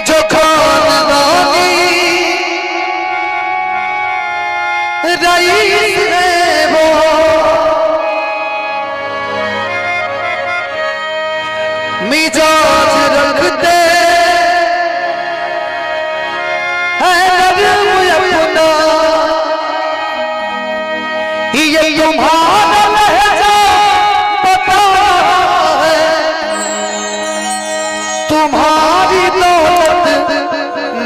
जो खानदानी रईस है वो मिजाज रखते हैं नरम अपना ये तुम्हारा लहजा पता है तुम्हारी दौलत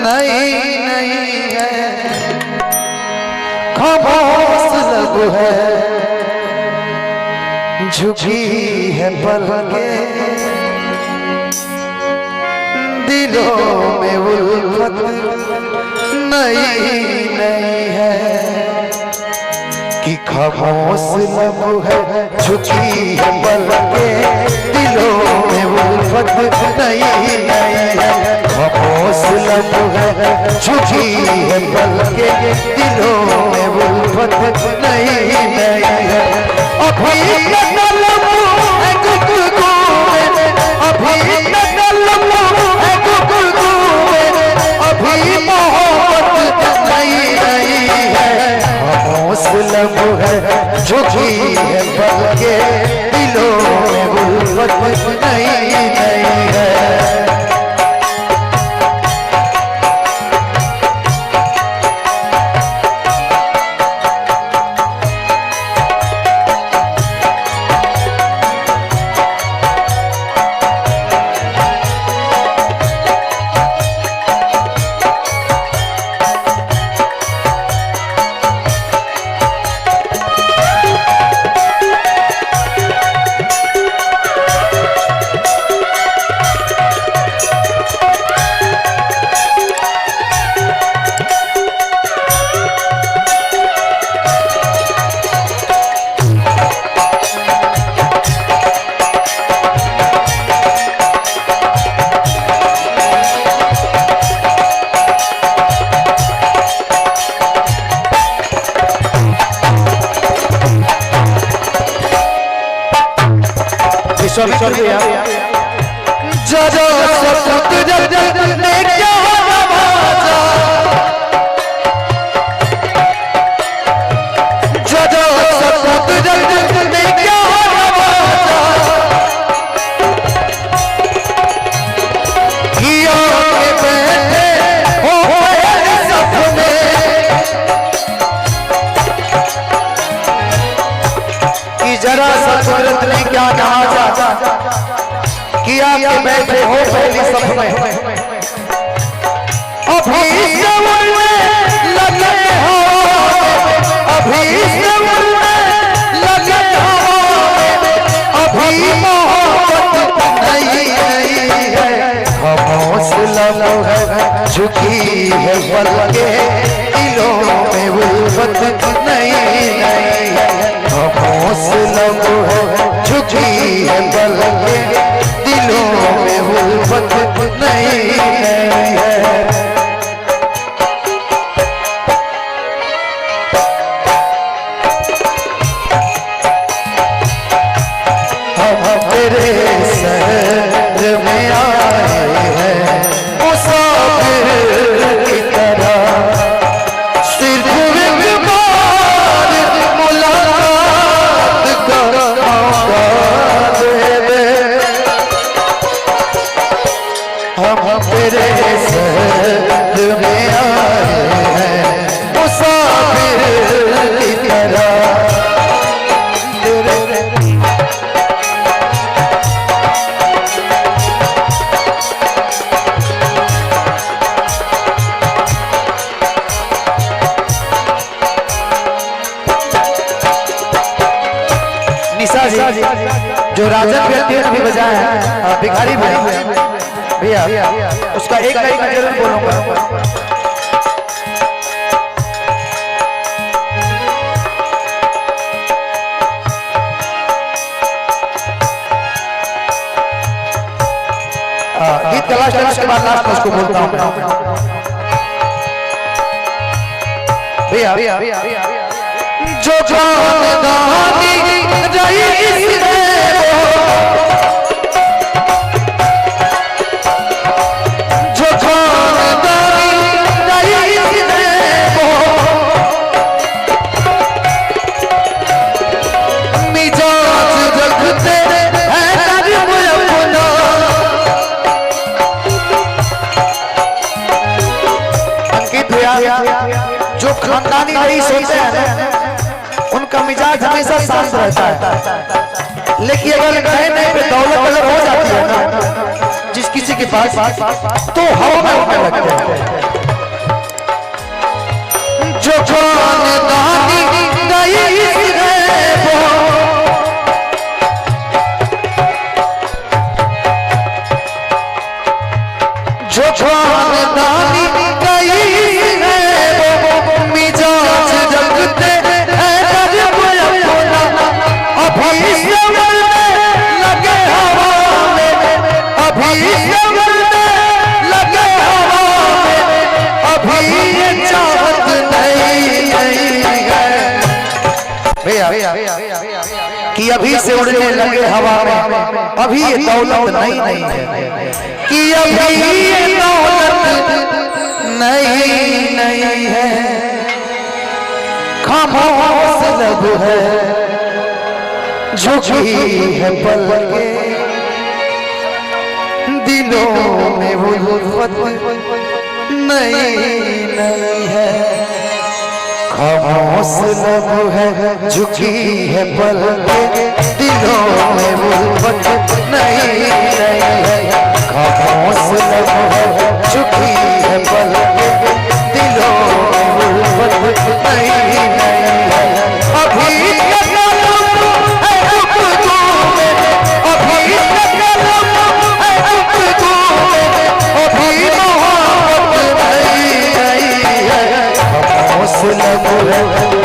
नहीं नहीं है खामोश लब है झुकी है पलके दिलों में उल्फत नहीं नहीं है कि खामोश लब है झुकी है पलके दिलों में उल्फत नहीं नहीं है खामोश लब है झुकी है पलके दिलों में उल्फत नहीं नहीं है अभी तलब है गुफ्तगू में अभी तलब है गुफ्तगू में अभी मोहब्बत नहीं नहीं है खामोश लब है झुकी है पलके दिलों में उल्फत नहीं नहीं है जरा सकुत ने क्या नवाजा जरा सकुत ने क्या नवाजा किया के बैठे हो सपने कि जरा सकुत ने क्या नवाजा किया के बैठे हो पहली सफ में अभी से उड़ने लगे हो अभी से उड़ने लगे हो अभी मोहब्बत नहीं नहीं है खामोश लब है झुकी है पलके दिलों में उल्फत नहीं नहीं है खामोश लब है झुकी है पलके दिलों में उल्फत नहीं है हम तेरे शहर में आए हैं मुसाफिर की तरह सिर्फ एक बार मुलाकात का मौका दे दे हम तेरे शहर में आए हैं मुसाफिर की तरह निशा जी जो राजन व्यक्ति भी बजाए हैं भिखारी भैया उसका एक लाइन में जरूर बोलूंगा गीत का लास्ट उसके बाद लास्ट में उसको बोलता हूँ भैया जो खानदानी रईस है जो खानदानी रईस होते हैं ना, उनका मिजाज हमेशा शांत रहता है। लेकिन अगर कहने पे दौलत अगर हो जाती है ना जिस किसी के पास, तो हवा में उड़ने लगते हैं। जो खानदानी रईस है वो, जो खानदानी रईस है वो, मिजाज रखते हैं अभी से मरने लगे हवा में, अभी से मरने लगे हवा में, अभी ये चाहत नहीं है भैया कि अभी से उड़ने लगे हवा में, अभी ये दौलत नहीं है कि अभी ये दौलत नहीं है। खामोश लब है झुकी है पल के, दिलों में वो उल्फत नहीं है। खामोश लब है झुकी है पल के, दिलों में वो उल्फत नहीं है। खामोश लब है झुकी है पल के, दिलों में वो उल्फत नहीं है। अभी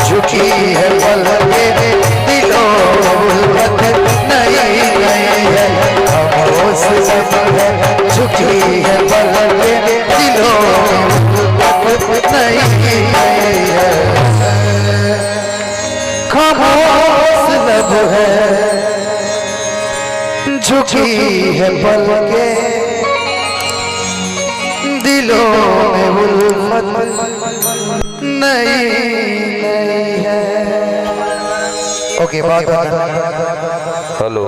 झुकी है पल के, दिलों उल्फत नहीं है। खामोश लब है झुकी है पल के, दिलों उल्फत नहीं है। खामोश लब है झुकी है पल के, दिलों में उल्फत नहीं है। ओके, बहुत हेलो।